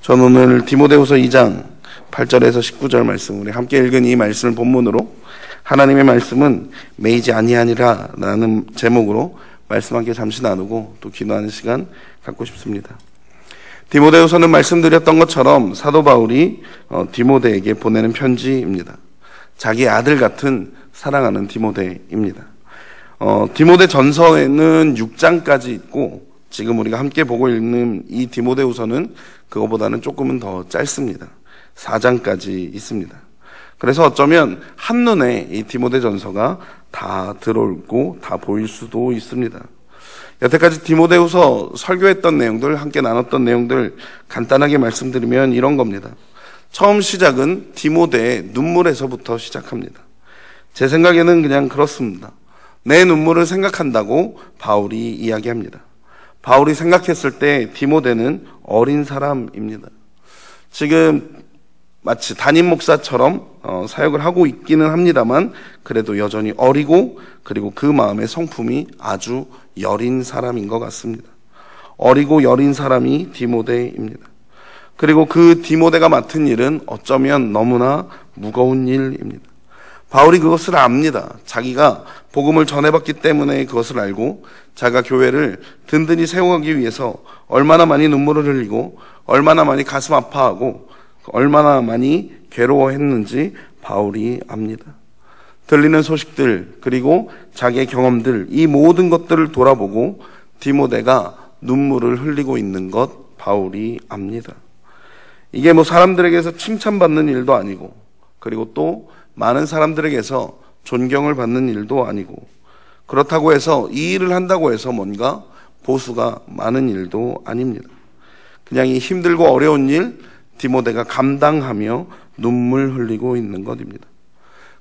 저는 오늘 디모데후서 2장 8절에서 19절 말씀, 우리 함께 읽은 이 말씀을 본문으로 하나님의 말씀은 매이지 아니하니라 라는 제목으로 말씀 함께 잠시 나누고 또 기도하는 시간 갖고 싶습니다. 디모데후서는 말씀드렸던 것처럼 사도 바울이 디모데에게 보내는 편지입니다. 자기 아들 같은 사랑하는 디모데입니다. 디모데 전서에는 6장까지 있고 지금 우리가 함께 보고 있는 이 디모데후서는 그거보다는 조금은 더 짧습니다. 4장까지 있습니다. 그래서 어쩌면 한눈에 이 디모데 전서가 다 들어오고 다 보일 수도 있습니다. 여태까지 디모데후서 설교했던 내용들, 함께 나눴던 내용들 간단하게 말씀드리면 이런 겁니다. 처음 시작은 디모데의 눈물에서부터 시작합니다. 제 생각에는 그냥 그렇습니다. 내 눈물을 생각한다고 바울이 이야기합니다. 바울이 생각했을 때 디모데는 어린 사람입니다. 지금 마치 담임 목사처럼 사역을 하고 있기는 합니다만 그래도 여전히 어리고 그리고 그 마음의 성품이 아주 여린 사람인 것 같습니다. 어리고 여린 사람이 디모데입니다. 그리고 그 디모데가 맡은 일은 어쩌면 너무나 무거운 일입니다. 바울이 그것을 압니다. 자기가 복음을 전해봤기 때문에 그것을 알고 자기가 교회를 든든히 세워가기 위해서 얼마나 많이 눈물을 흘리고 얼마나 많이 가슴 아파하고 얼마나 많이 괴로워했는지 바울이 압니다. 들리는 소식들 그리고 자기의 경험들, 이 모든 것들을 돌아보고 디모데가 눈물을 흘리고 있는 것 바울이 압니다. 이게 사람들에게서 칭찬받는 일도 아니고 그리고 또 많은 사람들에게서 존경을 받는 일도 아니고 그렇다고 해서 이 일을 한다고 해서 뭔가 보수가 많은 일도 아닙니다. 그냥 이 힘들고 어려운 일 디모데가 감당하며 눈물 흘리고 있는 것입니다.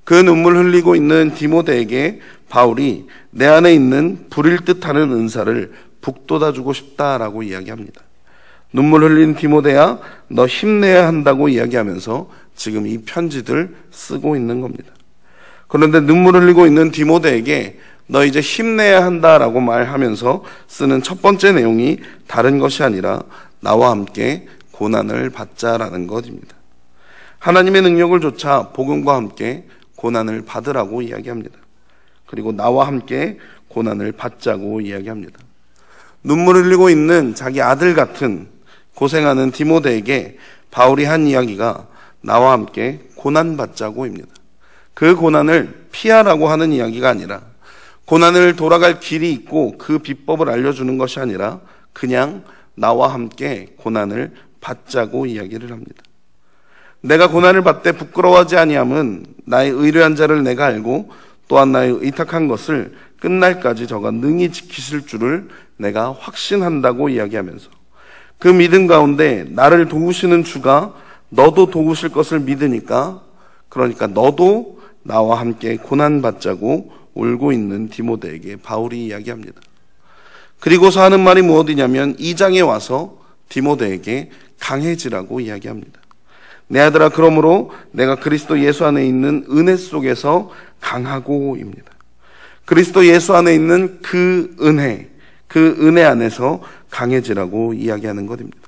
그 눈물 흘리고 있는 디모데에게 바울이 내 안에 있는 불일 듯하는 은사를 북돋아주고 싶다라고 이야기합니다. 눈물 흘린 디모데야 너 힘내야 한다고 이야기하면서 지금 이 편지들 쓰고 있는 겁니다. 그런데 눈물 흘리고 있는 디모데에게 너 이제 힘내야 한다라고 말하면서 쓰는 첫 번째 내용이 다른 것이 아니라 나와 함께 고난을 받자라는 것입니다. 하나님의 능력을 조차 복음과 함께 고난을 받으라고 이야기합니다. 그리고 나와 함께 고난을 받자고 이야기합니다. 눈물 흘리고 있는 자기 아들 같은 고생하는 디모데에게 바울이 한 이야기가 나와 함께 고난받자고입니다. 그 고난을 피하라고 하는 이야기가 아니라 고난을 돌아갈 길이 있고 그 비법을 알려주는 것이 아니라 그냥 나와 함께 고난을 받자고 이야기를 합니다. 내가 고난을 받되 부끄러워하지 아니함은 나의 의뢰한 자를 내가 알고 또한 나의 의탁한 것을 끝날까지 저가 능히 지키실 줄을 내가 확신한다고 이야기하면서 그 믿음 가운데 나를 도우시는 주가 너도 도우실 것을 믿으니까 그러니까 너도 나와 함께 고난받자고 울고 있는 디모데에게 바울이 이야기합니다. 그리고서 하는 말이 무엇이냐면 2장에 와서 디모데에게 강해지라고 이야기합니다. 내 아들아 그러므로 내가 그리스도 예수 안에 있는 은혜 속에서 강하고입니다. 그리스도 예수 안에 있는 그 은혜 안에서 강해지라고 이야기하는 것입니다.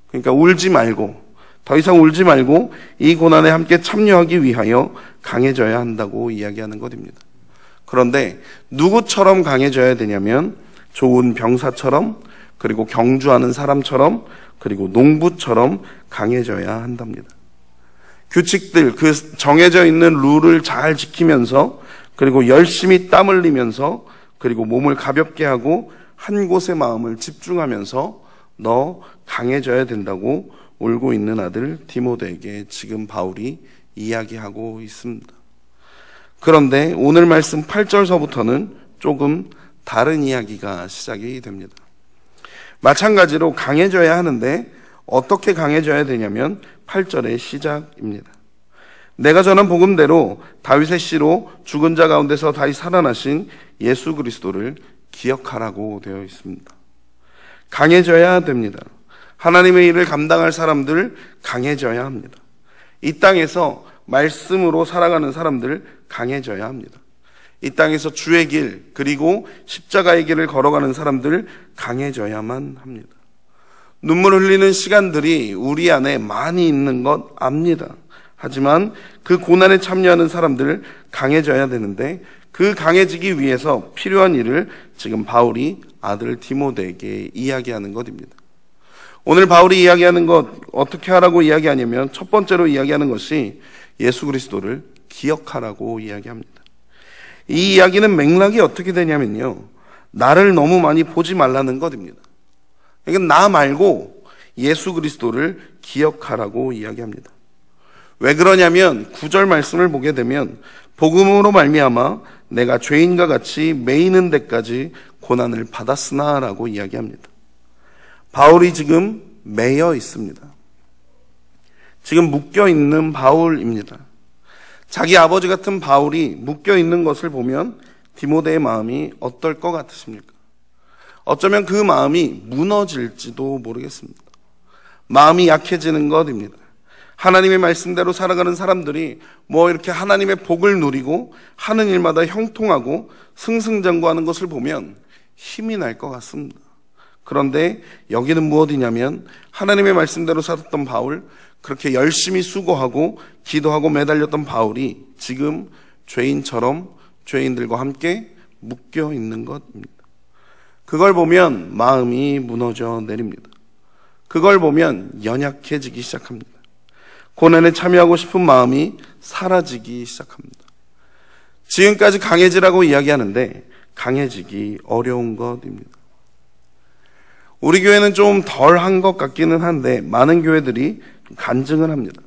그러니까 울지 말고 더 이상 울지 말고 이 고난에 함께 참여하기 위하여 강해져야 한다고 이야기하는 것입니다. 그런데 누구처럼 강해져야 되냐면 좋은 병사처럼 그리고 경주하는 사람처럼 그리고 농부처럼 강해져야 한답니다. 규칙들, 그 정해져 있는 룰을 잘 지키면서 그리고 열심히 땀 흘리면서 그리고 몸을 가볍게 하고 한 곳에 마음을 집중하면서 너 강해져야 된다고 울고 있는 아들 디모데에게 지금 바울이 이야기하고 있습니다. 그런데 오늘 말씀 8절서부터는 조금 다른 이야기가 시작이 됩니다. 마찬가지로 강해져야 하는데 어떻게 강해져야 되냐면 8절의 시작입니다. 내가 전한 복음대로 다윗의 씨로 죽은 자 가운데서 다시 살아나신 예수 그리스도를 기억하라고 되어 있습니다. 강해져야 됩니다. 하나님의 일을 감당할 사람들 강해져야 합니다. 이 땅에서 말씀으로 살아가는 사람들 강해져야 합니다. 이 땅에서 주의 길 그리고 십자가의 길을 걸어가는 사람들 강해져야만 합니다. 눈물 흘리는 시간들이 우리 안에 많이 있는 것 압니다. 하지만 그 고난에 참여하는 사람들 강해져야 되는데 그 강해지기 위해서 필요한 일을 지금 바울이 아들 디모데에게 이야기하는 것입니다. 오늘 바울이 이야기하는 것 어떻게 하라고 이야기하냐면 첫 번째로 이야기하는 것이 예수 그리스도를 기억하라고 이야기합니다. 이 이야기는 맥락이 어떻게 되냐면요, 나를 너무 많이 보지 말라는 것입니다. 그러니까 나 말고 예수 그리스도를 기억하라고 이야기합니다. 왜 그러냐면 9절 말씀을 보게 되면 복음으로 말미암아 내가 죄인과 같이 매이는 데까지 고난을 받았으나 라고 이야기합니다. 바울이 지금 매여 있습니다. 지금 묶여 있는 바울입니다. 자기 아버지 같은 바울이 묶여 있는 것을 보면 디모데의 마음이 어떨 것 같으십니까? 어쩌면 그 마음이 무너질지도 모르겠습니다. 마음이 약해지는 것입니다. 하나님의 말씀대로 살아가는 사람들이 이렇게 하나님의 복을 누리고 하는 일마다 형통하고 승승장구하는 것을 보면 힘이 날 것 같습니다. 그런데 여기는 무엇이냐면 하나님의 말씀대로 살았던 바울, 그렇게 열심히 수고하고 기도하고 매달렸던 바울이 지금 죄인처럼 죄인들과 함께 묶여 있는 것입니다. 그걸 보면 마음이 무너져 내립니다. 그걸 보면 연약해지기 시작합니다. 고난에 참여하고 싶은 마음이 사라지기 시작합니다. 지금까지 강해지라고 이야기하는데 강해지기 어려운 것입니다. 우리 교회는 좀 덜한 것 같기는 한데 많은 교회들이 간증을 합니다.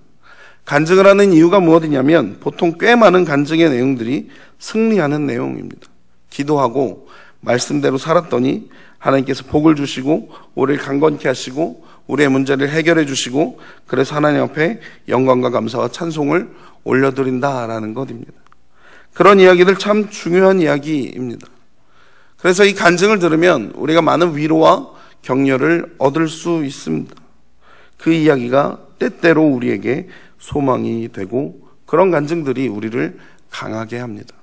간증을 하는 이유가 무엇이냐면 보통 꽤 많은 간증의 내용들이 승리하는 내용입니다. 기도하고 말씀대로 살았더니 하나님께서 복을 주시고 우리를 강건케 하시고 우리의 문제를 해결해 주시고 그래서 하나님 앞에 영광과 감사와 찬송을 올려드린다라는 것입니다. 그런 이야기들 참 중요한 이야기입니다. 그래서 이 간증을 들으면 우리가 많은 위로와 격려를 얻을 수 있습니다. 그 이야기가 때때로 우리에게 소망이 되고 그런 간증들이 우리를 강하게 합니다.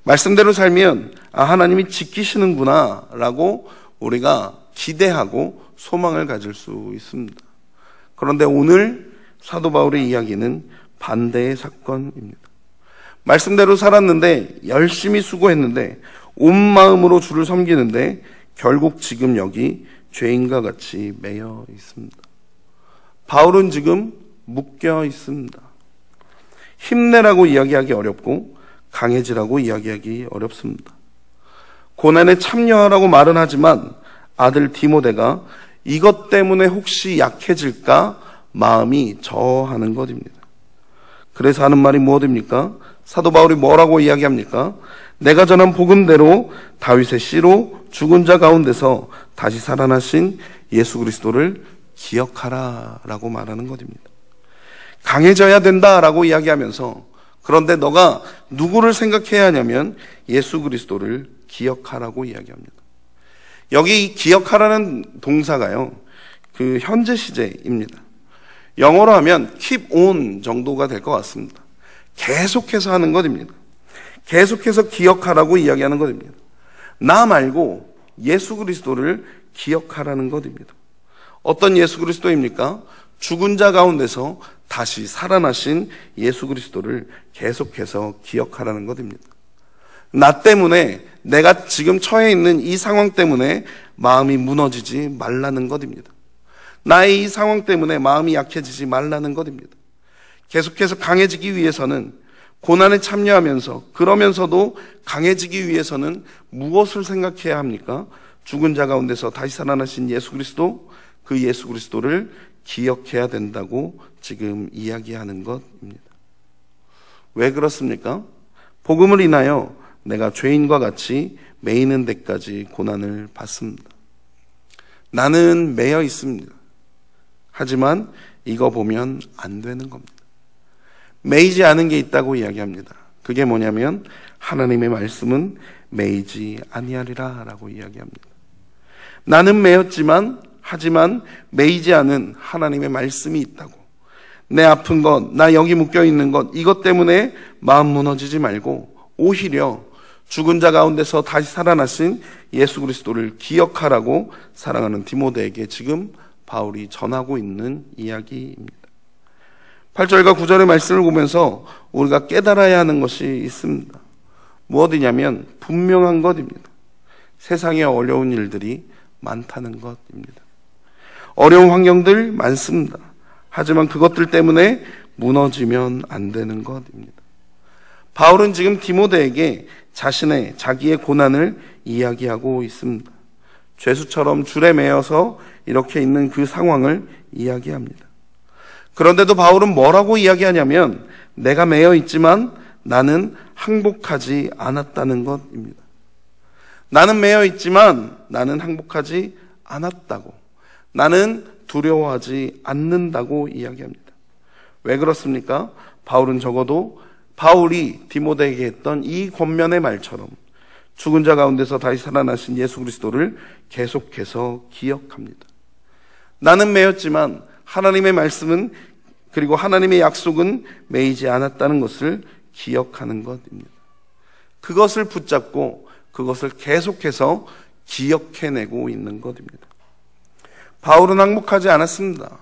말씀대로 살면 하나님이 지키시는구나 라고 우리가 기대하고 소망을 가질 수 있습니다. 그런데 오늘 사도 바울의 이야기는 반대의 사건입니다. 말씀대로 살았는데 열심히 수고했는데 온 마음으로 주를 섬기는데 결국 지금 여기 죄인과 같이 매여 있습니다. 바울은 지금 묶여 있습니다. 힘내라고 이야기하기 어렵고 강해지라고 이야기하기 어렵습니다. 고난에 참여하라고 말은 하지만 아들 디모데가 이것 때문에 혹시 약해질까 마음이 저하는 것입니다. 그래서 하는 말이 무엇입니까? 사도 바울이 뭐라고 이야기합니까? 내가 전한 복음대로 다윗의 씨로 죽은 자 가운데서 다시 살아나신 예수 그리스도를 기억하라 라고 말하는 것입니다. 강해져야 된다라고 이야기하면서 그런데 너가 누구를 생각해야 하냐면 예수 그리스도를 기억하라고 이야기합니다. 여기 기억하라는 동사가요, 그 현재 시제입니다. 영어로 하면 keep on 정도가 될 것 같습니다. 계속해서 하는 것입니다. 계속해서 기억하라고 이야기하는 것입니다. 나 말고 예수 그리스도를 기억하라는 것입니다. 어떤 예수 그리스도입니까? 죽은 자 가운데서 다시 살아나신 예수 그리스도를 계속해서 기억하라는 것입니다. 나 때문에 내가 지금 처해 있는 이 상황 때문에 마음이 무너지지 말라는 것입니다. 나의 이 상황 때문에 마음이 약해지지 말라는 것입니다. 계속해서 강해지기 위해서는 고난에 참여하면서 그러면서도 강해지기 위해서는 무엇을 생각해야 합니까? 죽은 자 가운데서 다시 살아나신 예수 그리스도, 그 예수 그리스도를 기억해야 된다고 지금 이야기하는 것입니다. 왜 그렇습니까? 복음을 인하여 내가 죄인과 같이 매이는 데까지 고난을 받습니다. 나는 매여 있습니다. 하지만 이거 보면 안 되는 겁니다. 매이지 않은 게 있다고 이야기합니다. 그게 뭐냐면 하나님의 말씀은 매이지 아니하리라 라고 이야기합니다. 나는 매였지만 하지만 매이지 않은 하나님의 말씀이 있다고. 내 아픈 것, 나 여기 묶여있는 것, 이것 때문에 마음 무너지지 말고 오히려 죽은 자 가운데서 다시 살아나신 예수 그리스도를 기억하라고 사랑하는 디모데에게 지금 바울이 전하고 있는 이야기입니다. 8절과 9절의 말씀을 보면서 우리가 깨달아야 하는 것이 있습니다. 무엇이냐면 분명한 것입니다. 세상에 어려운 일들이 많다는 것입니다. 어려운 환경들 많습니다. 하지만 그것들 때문에 무너지면 안 되는 것입니다. 바울은 지금 디모데에게 자기의 고난을 이야기하고 있습니다. 죄수처럼 줄에 매여서 이렇게 있는 그 상황을 이야기합니다. 그런데도 바울은 뭐라고 이야기하냐면 내가 매여 있지만 나는 항복하지 않았다는 것입니다. 나는 매여 있지만 나는 항복하지 않았다고, 나는 두려워하지 않는다고 이야기합니다. 왜 그렇습니까? 바울은 적어도 바울이 디모데에게 했던 이 권면의 말처럼 죽은 자 가운데서 다시 살아나신 예수 그리스도를 계속해서 기억합니다. 나는 매였지만 하나님의 말씀은, 그리고 하나님의 약속은 매이지 않았다는 것을 기억하는 것입니다. 그것을 붙잡고 그것을 계속해서 기억해내고 있는 것입니다. 바울은 항복하지 않았습니다.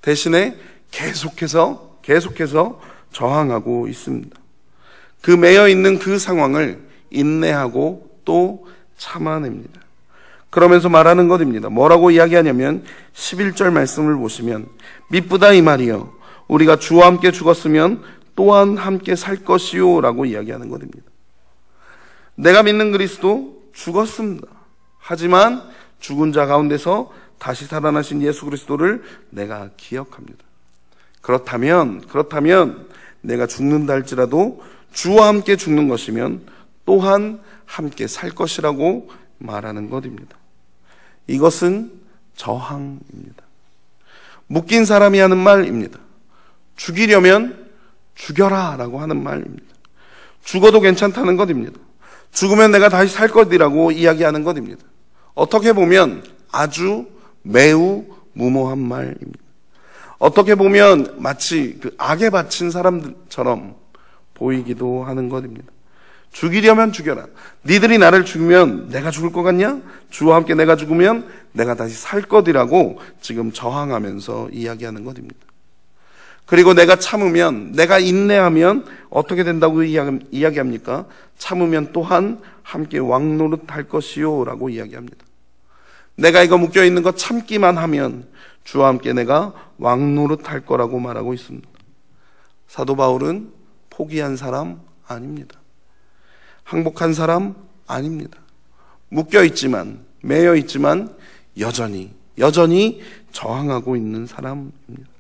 대신에 계속해서 저항하고 있습니다. 그 매여 있는 그 상황을 인내하고 또 참아냅니다. 그러면서 말하는 것입니다. 뭐라고 이야기하냐면 11절 말씀을 보시면 미쁘다 이 말이여 우리가 주와 함께 죽었으면 또한 함께 살 것이요 라고 이야기하는 것입니다. 내가 믿는 그리스도 죽었습니다. 하지만 죽은 자 가운데서 다시 살아나신 예수 그리스도를 내가 기억합니다. 그렇다면 내가 죽는다 할지라도 주와 함께 죽는 것이면 또한 함께 살 것이라고 말하는 것입니다. 이것은 저항입니다. 묶인 사람이 하는 말입니다. 죽이려면 죽여라 라고 하는 말입니다. 죽어도 괜찮다는 것입니다. 죽으면 내가 다시 살 것이라고 이야기하는 것입니다. 어떻게 보면 아주 매우 무모한 말입니다. 어떻게 보면 마치 그 악에 바친 사람들처럼 보이기도 하는 것입니다. 죽이려면 죽여라. 니들이 나를 죽이면 내가 죽을 것 같냐? 주와 함께 내가 죽으면 내가 다시 살 것이라고 지금 저항하면서 이야기하는 것입니다. 그리고 내가 참으면, 내가 인내하면 어떻게 된다고 이야기합니까? 참으면 또한 함께 왕노릇 할 것이요 라고 이야기합니다. 내가 이거 묶여있는 거 참기만 하면 주와 함께 내가 왕노릇 할 거라고 말하고 있습니다. 사도 바울은 포기한 사람 아닙니다. 항복한 사람 아닙니다. 묶여있지만, 매여있지만 여전히 저항하고 있는 사람입니다.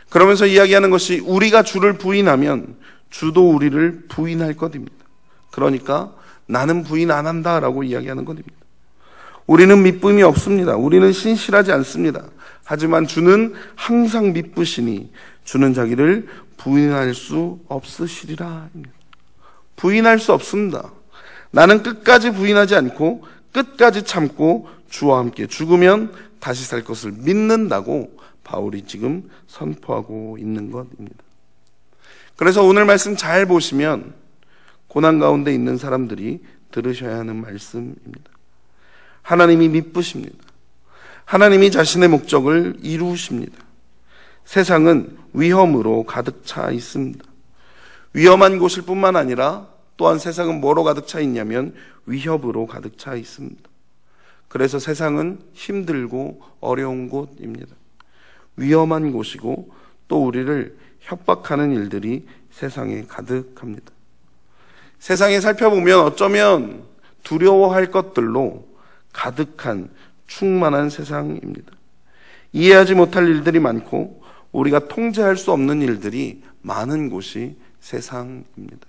그러면서 이야기하는 것이 우리가 주를 부인하면 주도 우리를 부인할 것입니다. 그러니까 나는 부인 안 한다라고 이야기하는 것입니다. 우리는 미쁨이 없습니다. 우리는 신실하지 않습니다. 하지만 주는 항상 미쁘시니 주는 자기를 부인할 수 없으시리라. 부인할 수 없습니다. 나는 끝까지 부인하지 않고 끝까지 참고 주와 함께 죽으면 다시 살 것을 믿는다고 바울이 지금 선포하고 있는 것입니다. 그래서 오늘 말씀 잘 보시면 고난 가운데 있는 사람들이 들으셔야 하는 말씀입니다. 하나님이 미쁘십니다. 하나님이 자신의 목적을 이루십니다. 세상은 위험으로 가득 차 있습니다. 위험한 곳일 뿐만 아니라 또한 세상은 뭐로 가득 차 있냐면 위협으로 가득 차 있습니다. 그래서 세상은 힘들고 어려운 곳입니다. 위험한 곳이고 또 우리를 협박하는 일들이 세상에 가득합니다. 세상에 살펴보면 어쩌면 두려워할 것들로 가득한 충만한 세상입니다. 이해하지 못할 일들이 많고 우리가 통제할 수 없는 일들이 많은 곳이 세상입니다.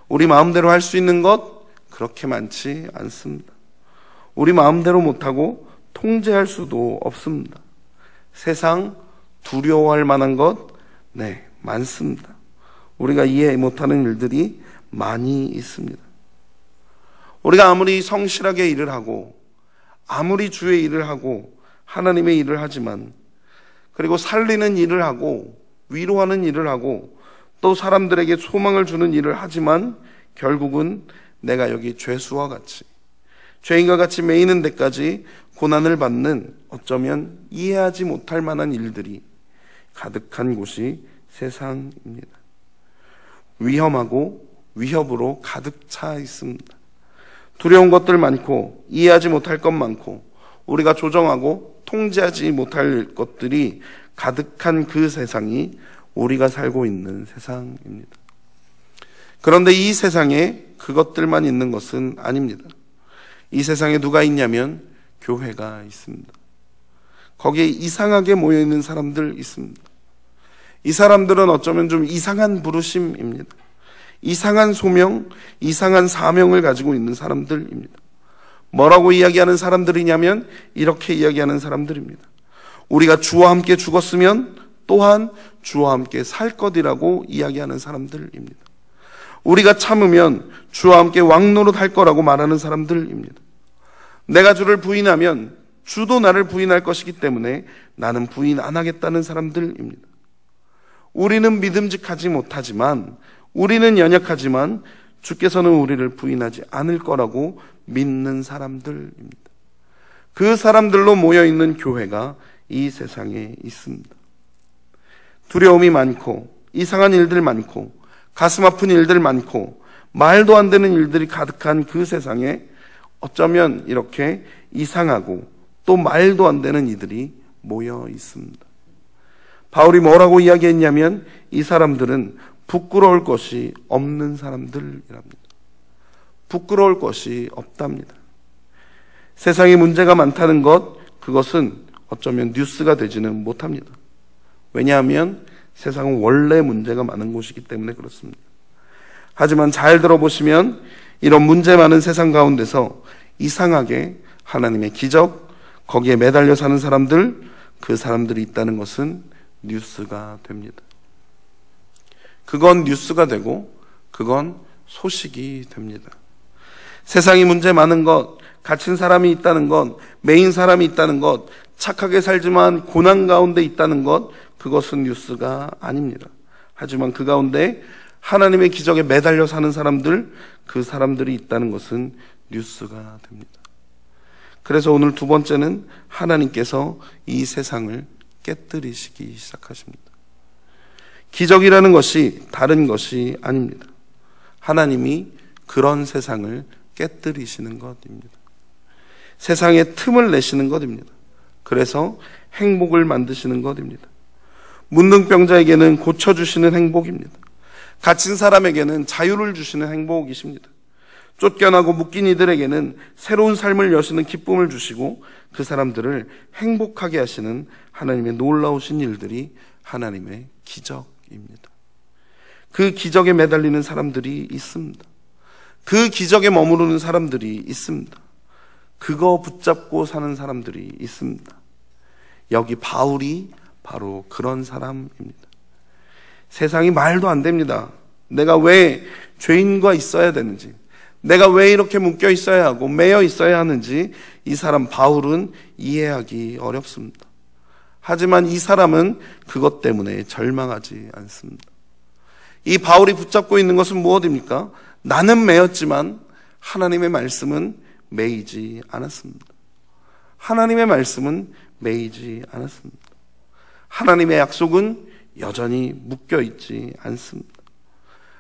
우리 마음대로 할 수 있는 것 그렇게 많지 않습니다. 우리 마음대로 못하고 통제할 수도 없습니다. 세상 두려워할 만한 것 많습니다. 우리가 이해 못하는 일들이 많이 있습니다. 우리가 아무리 성실하게 일을 하고 아무리 주의 일을 하고 하나님의 일을 하지만 그리고 살리는 일을 하고 위로하는 일을 하고 또 사람들에게 소망을 주는 일을 하지만 결국은 내가 여기 죄수와 같이 죄인과 같이 매이는 데까지 고난을 받는 어쩌면 이해하지 못할 만한 일들이 가득한 곳이 세상입니다. 위험하고 위협으로 가득 차 있습니다. 두려운 것들 많고 이해하지 못할 것 많고 우리가 조정하고 통제하지 못할 것들이 가득한 그 세상이 우리가 살고 있는 세상입니다. 그런데 이 세상에 그것들만 있는 것은 아닙니다. 이 세상에 누가 있냐면 교회가 있습니다. 거기에 이상하게 모여있는 사람들 있습니다. 이 사람들은 어쩌면 좀 이상한 부르심입니다. 이상한 소명, 이상한 사명을 가지고 있는 사람들입니다. 뭐라고 이야기하는 사람들이냐면 이렇게 이야기하는 사람들입니다. 우리가 주와 함께 죽었으면 또한 주와 함께 살 것이라고 이야기하는 사람들입니다. 우리가 참으면 주와 함께 왕노릇 할 거라고 말하는 사람들입니다. 내가 주를 부인하면 주도 나를 부인할 것이기 때문에 나는 부인 안 하겠다는 사람들입니다. 우리는 믿음직하지 못하지만, 우리는 연약하지만 주께서는 우리를 부인하지 않을 거라고 믿는 사람들입니다. 그 사람들로 모여있는 교회가 이 세상에 있습니다. 두려움이 많고 이상한 일들 많고 가슴 아픈 일들 많고 말도 안 되는 일들이 가득한 그 세상에 어쩌면 이렇게 이상하고 또 말도 안 되는 이들이 모여 있습니다. 바울이 뭐라고 이야기했냐면 이 사람들은 부끄러울 것이 없는 사람들이랍니다. 부끄러울 것이 없답니다. 세상에 문제가 많다는 것, 그것은 어쩌면 뉴스가 되지는 못합니다. 왜냐하면 세상은 원래 문제가 많은 곳이기 때문에 그렇습니다. 하지만 잘 들어보시면 이런 문제 많은 세상 가운데서 이상하게 하나님의 기적, 거기에 매달려 사는 사람들, 그 사람들이 있다는 것은 뉴스가 됩니다. 그건 뉴스가 되고 그건 소식이 됩니다. 세상이 문제 많은 것, 갇힌 사람이 있다는 것, 매인 사람이 있다는 것, 착하게 살지만 고난 가운데 있다는 것, 그것은 뉴스가 아닙니다. 하지만 그 가운데 하나님의 기적에 매달려 사는 사람들, 그 사람들이 있다는 것은 뉴스가 됩니다. 그래서 오늘 두 번째는 하나님께서 이 세상을 깨뜨리시기 시작하십니다. 기적이라는 것이 다른 것이 아닙니다. 하나님이 그런 세상을 깨뜨리시는 것입니다. 세상에 틈을 내시는 것입니다. 그래서 행복을 만드시는 것입니다. 문둥병자에게는 고쳐주시는 행복입니다. 갇힌 사람에게는 자유를 주시는 행복이십니다. 쫓겨나고 묶인 이들에게는 새로운 삶을 여시는 기쁨을 주시고 그 사람들을 행복하게 하시는 하나님의 놀라우신 일들이 하나님의 기적입니다. 그 기적에 매달리는 사람들이 있습니다. 그 기적에 머무르는 사람들이 있습니다. 그거 붙잡고 사는 사람들이 있습니다. 여기 바울이 바로 그런 사람입니다. 세상이 말도 안 됩니다. 내가 왜 죄인과 있어야 되는지, 내가 왜 이렇게 묶여 있어야 하고 매여 있어야 하는지 이 사람 바울은 이해하기 어렵습니다. 하지만 이 사람은 그것 때문에 절망하지 않습니다. 이 바울이 붙잡고 있는 것은 무엇입니까? 나는 매였지만 하나님의 말씀은 매이지 않았습니다. 하나님의 말씀은 매이지 않았습니다. 하나님의 약속은 여전히 묶여 있지 않습니다.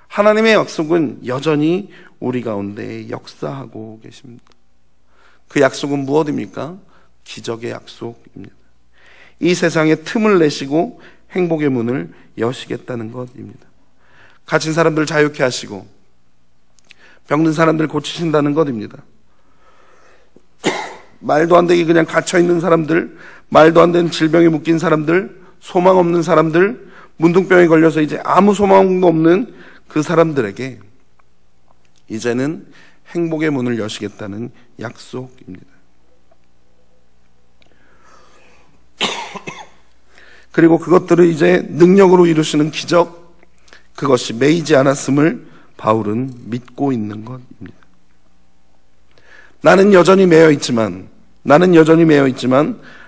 하나님의 약속은 여전히 우리 가운데 역사하고 계십니다. 그 약속은 무엇입니까? 기적의 약속입니다. 이 세상에 틈을 내시고 행복의 문을 여시겠다는 것입니다. 갇힌 사람들 자유케 하시고 병든 사람들 고치신다는 것입니다. 말도 안 되게 그냥 갇혀있는 사람들, 말도 안 되는 질병에 묶인 사람들, 소망 없는 사람들, 문둥병에 걸려서 이제 아무 소망도 없는 그 사람들에게 이제는 행복의 문을 여시겠다는 약속입니다. 그리고 그것들을 이제 능력으로 이루시는 기적, 그것이 매이지 않았음을 바울은 믿고 있는 것입니다. 나는 여전히 매여 있지만,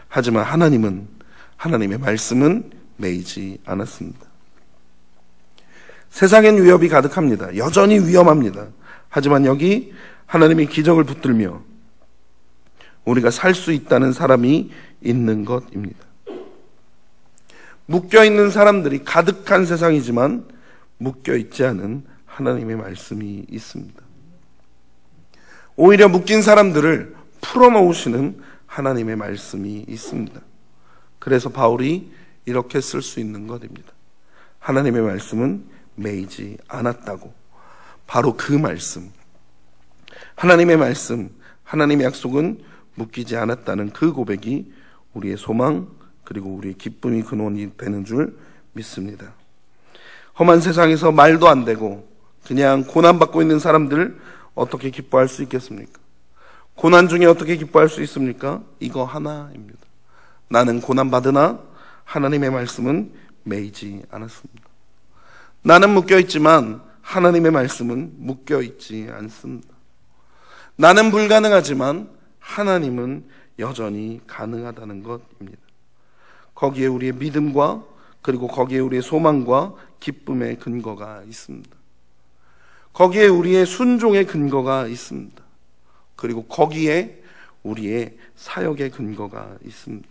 하지만 하나님의 말씀은 매이지 않았습니다. 세상엔 위협이 가득합니다. 여전히 위험합니다. 하지만 여기 하나님이 기적을 붙들며 우리가 살 수 있다는 사람이 있는 것입니다. 묶여있는 사람들이 가득한 세상이지만 묶여있지 않은 하나님의 말씀이 있습니다. 오히려 묶인 사람들을 풀어놓으시는 하나님의 말씀이 있습니다. 그래서 바울이 이렇게 쓸 수 있는 것입니다. 하나님의 말씀은 매이지 않았다고. 바로 그 말씀, 하나님의 말씀, 하나님의 약속은 묶이지 않았다는 그 고백이 우리의 소망 그리고 우리의 기쁨이 근원이 되는 줄 믿습니다. 험한 세상에서 말도 안 되고 그냥 고난받고 있는 사람들 어떻게 기뻐할 수 있겠습니까? 고난 중에 어떻게 기뻐할 수 있습니까? 이거 하나입니다. 나는 고난받으나 하나님의 말씀은 매이지 않았습니다. 나는 묶여있지만 하나님의 말씀은 묶여있지 않습니다. 나는 불가능하지만 하나님은 여전히 가능하다는 것입니다. 거기에 우리의 믿음과 그리고 거기에 우리의 소망과 기쁨의 근거가 있습니다. 거기에 우리의 순종의 근거가 있습니다. 그리고 거기에 우리의 사역의 근거가 있습니다.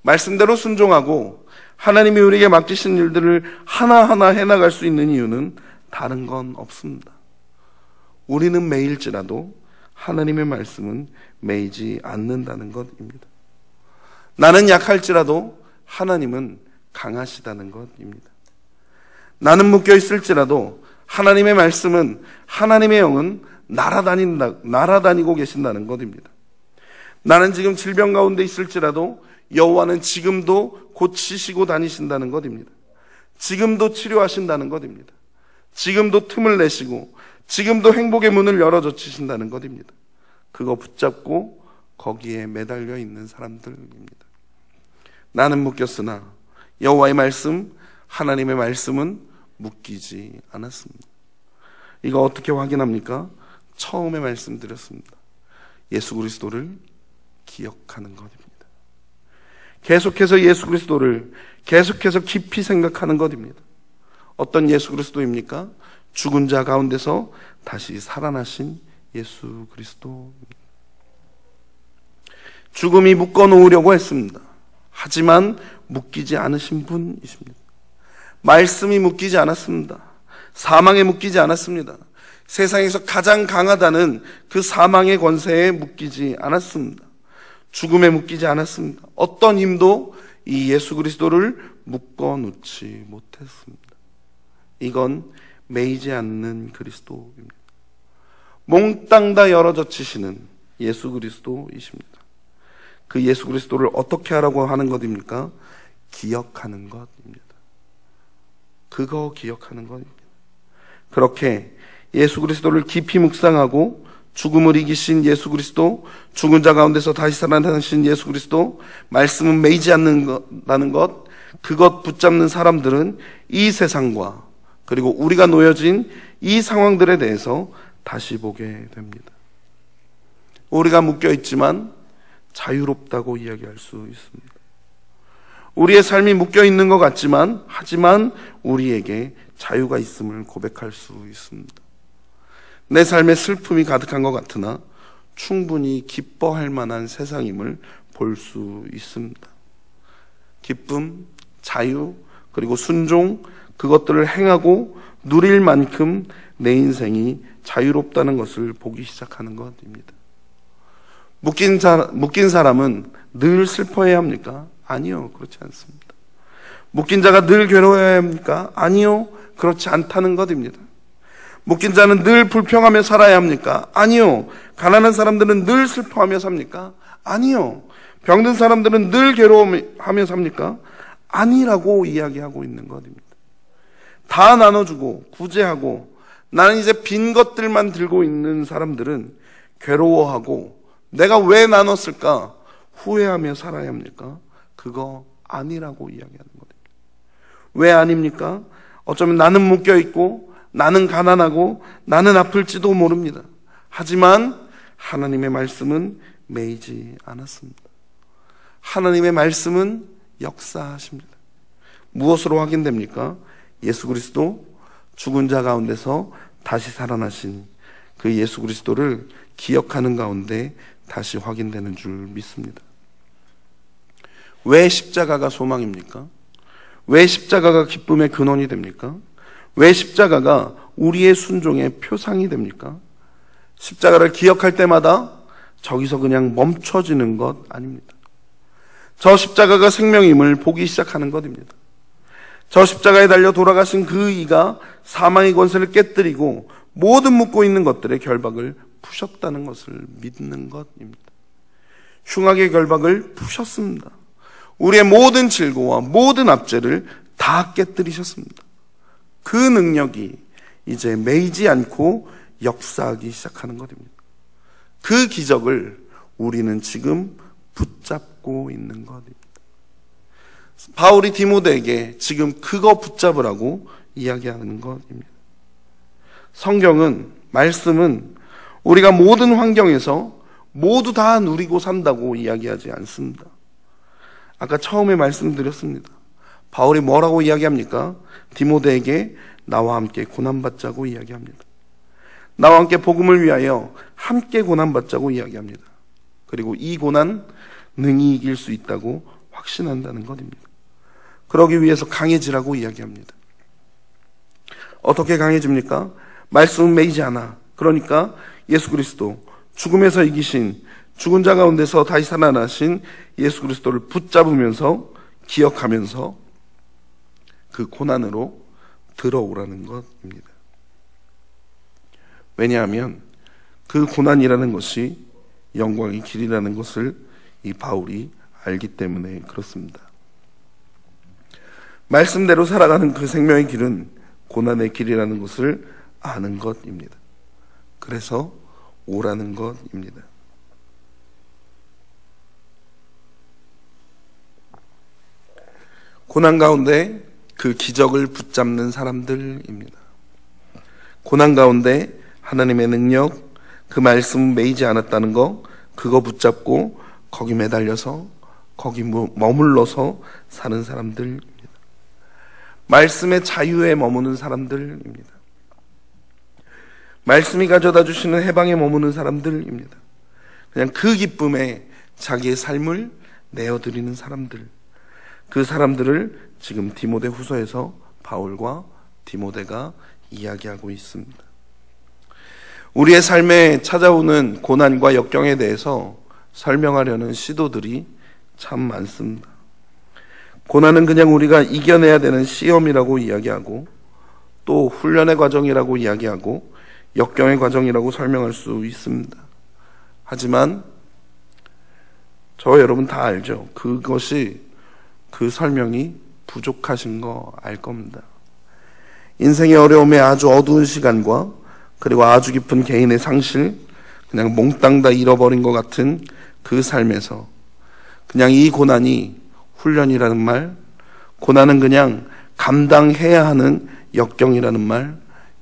말씀대로 순종하고 하나님이 우리에게 맡기신 일들을 하나하나 해나갈 수 있는 이유는 다른 건 없습니다. 우리는 매일지라도 하나님의 말씀은 매이지 않는다는 것입니다. 나는 약할지라도 하나님은 강하시다는 것입니다. 나는 묶여있을지라도 하나님의 말씀은, 하나님의 영은 날아다니고 계신다는 것입니다. 나는 지금 질병 가운데 있을지라도 여호와는 지금도 고치시고 다니신다는 것입니다. 지금도 치료하신다는 것입니다. 지금도 틈을 내시고 지금도 행복의 문을 열어젖히신다는 것입니다. 그거 붙잡고 거기에 매달려 있는 사람들입니다. 나는 묶였으나 여호와의 말씀, 하나님의 말씀은 묶이지 않았습니다. 이거 어떻게 확인합니까? 처음에 말씀드렸습니다. 예수 그리스도를 기억하는 것입니다. 계속해서 예수 그리스도를 계속해서 깊이 생각하는 것입니다. 어떤 예수 그리스도입니까? 죽은 자 가운데서 다시 살아나신 예수 그리스도입니다. 죽음이 묶어놓으려고 했습니다. 하지만 묶이지 않으신 분이십니다. 말씀이 묶이지 않았습니다. 사망에 묶이지 않았습니다. 세상에서 가장 강하다는 그 사망의 권세에 묶이지 않았습니다. 죽음에 묶이지 않았습니다. 어떤 힘도 이 예수 그리스도를 묶어놓지 못했습니다. 이건 매이지 않는 그리스도입니다. 몽땅 다 열어젖히시는 예수 그리스도이십니다. 그 예수 그리스도를 어떻게 하라고 하는 것입니까? 기억하는 것입니다. 그거 기억하는 것입니다. 그렇게 예수 그리스도를 깊이 묵상하고 죽음을 이기신 예수 그리스도, 죽은 자 가운데서 다시 살아나신 예수 그리스도, 말씀은 매이지 않는다는 것, 그것 붙잡는 사람들은 이 세상과 그리고 우리가 놓여진 이 상황들에 대해서 다시 보게 됩니다. 우리가 묶여있지만 자유롭다고 이야기할 수 있습니다. 우리의 삶이 묶여있는 것 같지만 하지만 우리에게 자유가 있음을 고백할 수 있습니다. 내 삶에 슬픔이 가득한 것 같으나 충분히 기뻐할 만한 세상임을 볼 수 있습니다. 기쁨, 자유, 그리고 순종, 그것들을 행하고 누릴 만큼 내 인생이 자유롭다는 것을 보기 시작하는 것입니다. 묶인 사람은 늘 슬퍼해야 합니까? 아니요, 그렇지 않습니다. 묶인 자가 늘 괴로워해야 합니까? 아니요, 그렇지 않다는 것입니다. 묶인 자는 늘 불평하며 살아야 합니까? 아니요. 가난한 사람들은 늘 슬퍼하며 삽니까? 아니요. 병든 사람들은 늘 괴로워하며 삽니까? 아니라고 이야기하고 있는 것입니다. 다 나눠주고 구제하고 나는 이제 빈 것들만 들고 있는 사람들은 괴로워하고 내가 왜 나눴을까? 후회하며 살아야 합니까? 그거 아니라고 이야기하는 겁니다. 왜 아닙니까? 어쩌면 나는 묶여있고 나는 가난하고 나는 아플지도 모릅니다. 하지만 하나님의 말씀은 매이지 않았습니다. 하나님의 말씀은 역사하십니다. 무엇으로 확인됩니까? 예수 그리스도, 죽은 자 가운데서 다시 살아나신 그 예수 그리스도를 기억하는 가운데 다시 확인되는 줄 믿습니다. 왜 십자가가 소망입니까? 왜 십자가가 기쁨의 근원이 됩니까? 왜 십자가가 우리의 순종의 표상이 됩니까? 십자가를 기억할 때마다 저기서 그냥 멈춰지는 것 아닙니다. 저 십자가가 생명임을 보기 시작하는 것입니다. 저 십자가에 달려 돌아가신 그 이가 사망의 권세를 깨뜨리고 모든 묶고 있는 것들의 결박을 푸셨다는 것을 믿는 것입니다. 흉악의 결박을 푸셨습니다. 우리의 모든 질고와 모든 압제를 다 깨뜨리셨습니다. 그 능력이 이제 매이지 않고 역사하기 시작하는 것입니다. 그 기적을 우리는 지금 붙잡고 있는 것입니다. 바울이 디모데에게 지금 그거 붙잡으라고 이야기하는 것입니다. 성경은, 말씀은 우리가 모든 환경에서 모두 다 누리고 산다고 이야기하지 않습니다. 아까 처음에 말씀드렸습니다. 바울이 뭐라고 이야기합니까? 디모데에게 나와 함께 고난받자고 이야기합니다. 나와 함께 복음을 위하여 함께 고난받자고 이야기합니다. 그리고 이 고난 능히 이길 수 있다고 확신한다는 것입니다. 그러기 위해서 강해지라고 이야기합니다. 어떻게 강해집니까? 말씀은 매이지 않아. 그러니까 예수 그리스도, 죽음에서 이기신, 죽은 자 가운데서 다시 살아나신 예수 그리스도를 붙잡으면서, 기억하면서 그 고난으로 들어오라는 것입니다. 왜냐하면 그 고난이라는 것이 영광의 길이라는 것을 이 바울이 알기 때문에 그렇습니다. 말씀대로 살아가는 그 생명의 길은 고난의 길이라는 것을 아는 것입니다. 그래서 오라는 것입니다. 고난 가운데 그 기적을 붙잡는 사람들입니다. 고난 가운데 하나님의 능력, 그 말씀 매이지 않았다는 거, 그거 붙잡고 거기 매달려서 거기 머물러서 사는 사람들입니다. 말씀의 자유에 머무는 사람들입니다. 말씀이 가져다 주시는 해방에 머무는 사람들입니다. 그냥 그 기쁨에 자기의 삶을 내어드리는 사람들, 그 사람들을 지금 디모데 후서에서 바울과 디모데가 이야기하고 있습니다. 우리의 삶에 찾아오는 고난과 역경에 대해서 설명하려는 시도들이 참 많습니다. 고난은 그냥 우리가 이겨내야 되는 시험이라고 이야기하고, 또 훈련의 과정이라고 이야기하고, 역경의 과정이라고 설명할 수 있습니다. 하지만 저 여러분 다 알죠? 그것이, 그 설명이 부족하신 거 알 겁니다. 인생의 어려움에 아주 어두운 시간과 그리고 아주 깊은 개인의 상실, 그냥 몽땅 다 잃어버린 것 같은 그 삶에서 그냥 이 고난이 훈련이라는 말, 고난은 그냥 감당해야 하는 역경이라는 말,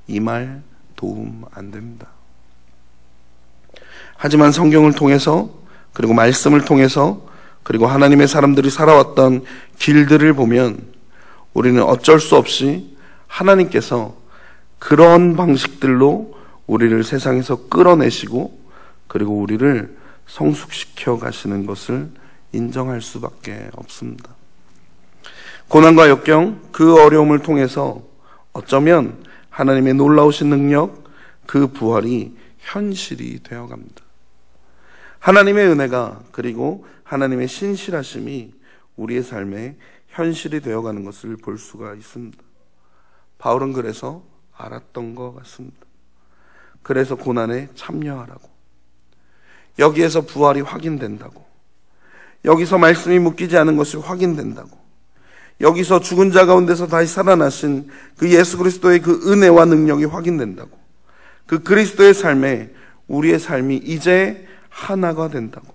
이 말 도움 안 됩니다. 하지만 성경을 통해서, 그리고 말씀을 통해서, 그리고 하나님의 사람들이 살아왔던 길들을 보면 우리는 어쩔 수 없이 하나님께서 그런 방식들로 우리를 세상에서 끌어내시고, 그리고 우리를 성숙시켜 가시는 것을 인정할 수밖에 없습니다. 고난과 역경, 그 어려움을 통해서 어쩌면 하나님의 놀라우신 능력, 그 부활이 현실이 되어갑니다. 하나님의 은혜가, 그리고 하나님의 신실하심이 우리의 삶에 현실이 되어가는 것을 볼 수가 있습니다. 바울은 그래서 알았던 것 같습니다. 그래서 고난에 참여하라고, 여기에서 부활이 확인된다고, 여기서 말씀이 묶이지 않은 것이 확인된다고, 여기서 죽은 자 가운데서 다시 살아나신 그 예수 그리스도의 그 은혜와 능력이 확인된다고, 그 그리스도의 삶에 우리의 삶이 이제 하나가 된다고,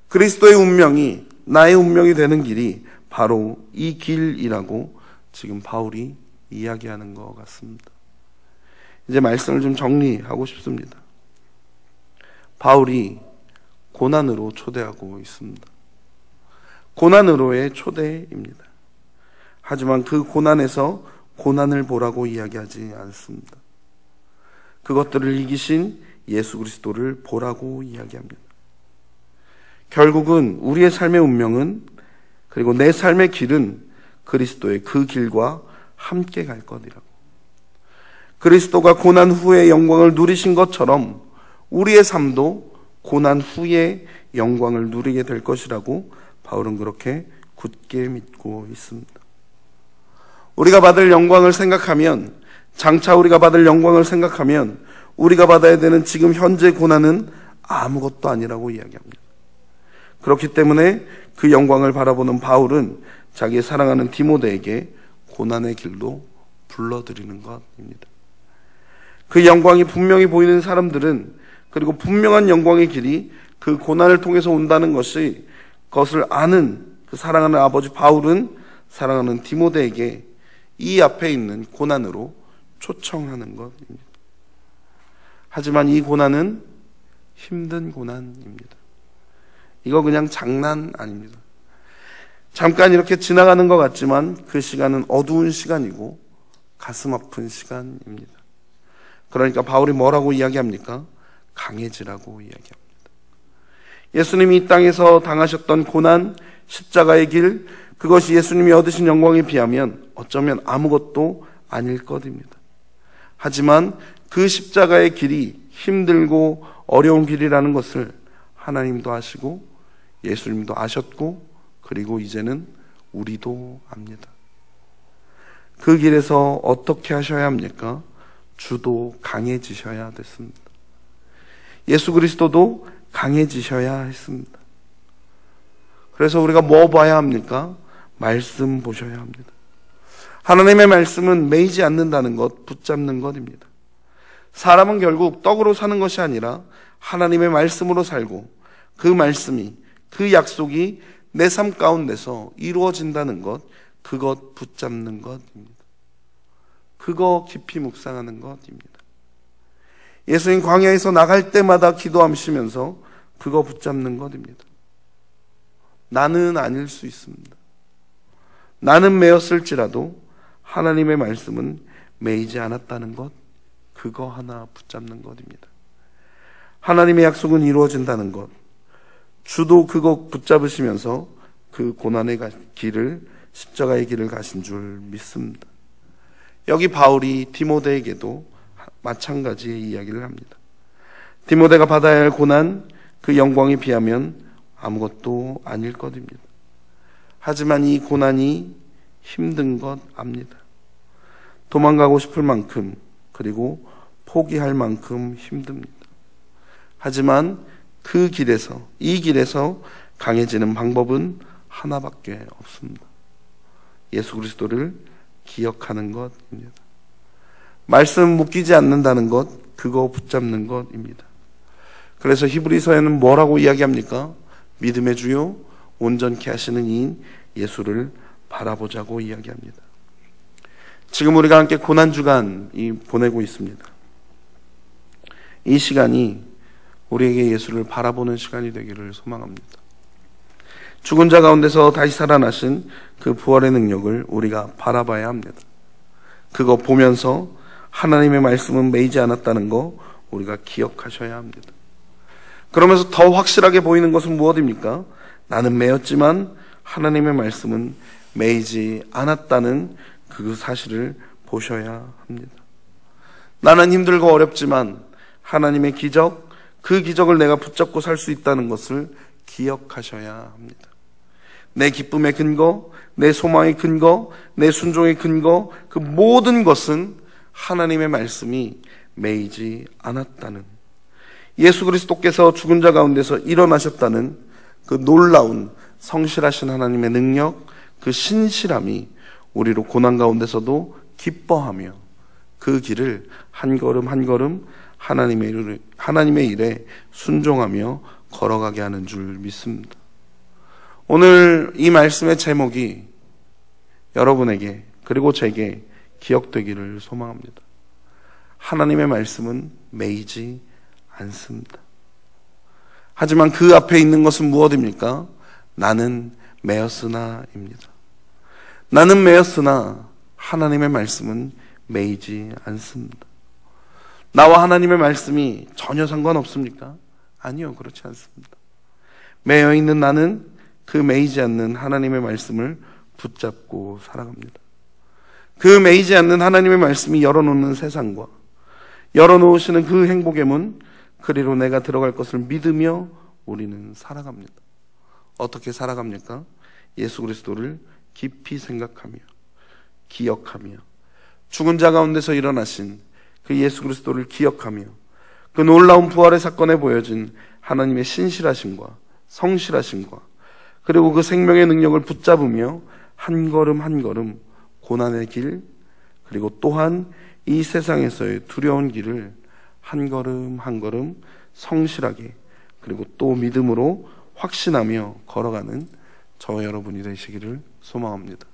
그리스도의 운명이 나의 운명이 되는 길이 바로 이 길이라고 지금 바울이 이야기하는 것 같습니다. 이제 말씀을 좀 정리하고 싶습니다. 바울이 고난으로 초대하고 있습니다. 고난으로의 초대입니다. 하지만 그 고난에서 고난을 보라고 이야기하지 않습니다. 그것들을 이기신 예수 그리스도를 보라고 이야기합니다. 결국은 우리의 삶의 운명은, 그리고 내 삶의 길은 그리스도의 그 길과 함께 갈 것이라고. 그리스도가 고난 후에 영광을 누리신 것처럼 우리의 삶도 고난 후에 영광을 누리게 될 것이라고 바울은 그렇게 굳게 믿고 있습니다. 우리가 받을 영광을 생각하면, 장차 우리가 받을 영광을 생각하면 우리가 받아야 되는 지금 현재 고난은 아무것도 아니라고 이야기합니다. 그렇기 때문에 그 영광을 바라보는 바울은 자기의 사랑하는 디모데에게 고난의 길로 불러들이는 것입니다. 그 영광이 분명히 보이는 사람들은, 그리고 분명한 영광의 길이 그 고난을 통해서 온다는 것을 아는 그 사랑하는 아버지 바울은 사랑하는 디모데에게 이 앞에 있는 고난으로 초청하는 것입니다. 하지만 이 고난은 힘든 고난입니다. 이거 그냥 장난 아닙니다. 잠깐 이렇게 지나가는 것 같지만 그 시간은 어두운 시간이고 가슴 아픈 시간입니다. 그러니까 바울이 뭐라고 이야기합니까? 강해지라고 이야기합니다. 예수님이 이 땅에서 당하셨던 고난, 십자가의 길, 그것이 예수님이 얻으신 영광에 비하면 어쩌면 아무것도 아닐 것입니다. 하지만 그 십자가의 길이 힘들고 어려운 길이라는 것을 하나님도 아시고 예수님도 아셨고, 그리고 이제는 우리도 압니다. 그 길에서 어떻게 하셔야 합니까? 주도 강해지셔야 됐습니다. 예수 그리스도도 강해지셔야 했습니다. 그래서 우리가 뭐 봐야 합니까? 말씀 보셔야 합니다. 하나님의 말씀은 매이지 않는다는 것, 붙잡는 것입니다. 사람은 결국 떡으로 사는 것이 아니라 하나님의 말씀으로 살고, 그 말씀이, 그 약속이 내 삶 가운데서 이루어진다는 것, 그것 붙잡는 것입니다. 그거 깊이 묵상하는 것입니다. 예수님 광야에서 나갈 때마다 기도하시면서 그거 붙잡는 것입니다. 나는 아닐 수 있습니다. 나는 매였을지라도 하나님의 말씀은 매이지 않았다는 것, 그거 하나 붙잡는 것입니다. 하나님의 약속은 이루어진다는 것, 주도 그거 붙잡으시면서 그 고난의 길을, 십자가의 길을 가신 줄 믿습니다. 여기 바울이 디모데에게도 마찬가지의 이야기를 합니다. 디모데가 받아야 할 고난, 그 영광에 비하면 아무것도 아닐 것입니다. 하지만 이 고난이 힘든 것 압니다. 도망가고 싶을 만큼, 그리고 포기할 만큼 힘듭니다. 하지만 그 길에서, 이 길에서 강해지는 방법은 하나밖에 없습니다. 예수 그리스도를 기억하는 것입니다. 말씀 묶이지 않는다는 것, 그거 붙잡는 것입니다. 그래서 히브리서에는 뭐라고 이야기합니까? 믿음의 주요 온전케 하시는 이인 예수를 바라보자고 이야기합니다. 지금 우리가 함께 고난주간이 보내고 있습니다. 이 시간이 우리에게 예수를 바라보는 시간이 되기를 소망합니다. 죽은 자 가운데서 다시 살아나신 그 부활의 능력을 우리가 바라봐야 합니다. 그거 보면서 하나님의 말씀은 매이지 않았다는 거 우리가 기억하셔야 합니다. 그러면서 더 확실하게 보이는 것은 무엇입니까? 나는 매였지만 하나님의 말씀은 매이지 않았다는 그 사실을 보셔야 합니다. 나는 힘들고 어렵지만 하나님의 기적, 그 기적을 내가 붙잡고 살 수 있다는 것을 기억하셔야 합니다. 내 기쁨의 근거, 내 소망의 근거, 내 순종의 근거, 그 모든 것은 하나님의 말씀이 매이지 않았다는, 예수 그리스도께서 죽은 자 가운데서 일어나셨다는 그 놀라운 성실하신 하나님의 능력, 그 신실함이 우리로 고난 가운데서도 기뻐하며 그 길을 한 걸음 한 걸음 하나님의 일에 순종하며 걸어가게 하는 줄 믿습니다. 오늘 이 말씀의 제목이 여러분에게, 그리고 제게 기억되기를 소망합니다. 하나님의 말씀은 매이지 않습니다. 하지만 그 앞에 있는 것은 무엇입니까? 나는 매였으나입니다. 나는 매였으나 하나님의 말씀은 매이지 않습니다. 나와 하나님의 말씀이 전혀 상관없습니까? 아니요, 그렇지 않습니다. 매여 있는 나는 그 매이지 않는 하나님의 말씀을 붙잡고 살아갑니다. 그 매이지 않는 하나님의 말씀이 열어놓는 세상과 열어놓으시는 그 행복의 문, 그리로 내가 들어갈 것을 믿으며 우리는 살아갑니다. 어떻게 살아갑니까? 예수 그리스도를 깊이 생각하며 기억하며 죽은 자 가운데서 일어나신 그 예수 그리스도를 기억하며 그 놀라운 부활의 사건에 보여진 하나님의 신실하심과 성실하심과 그리고 그 생명의 능력을 붙잡으며 한 걸음 한 걸음 고난의 길, 그리고 또한 이 세상에서의 두려운 길을 한 걸음 한 걸음 성실하게 그리고 또 믿음으로 확신하며 걸어가는 저와 여러분이 되시기를 소망합니다.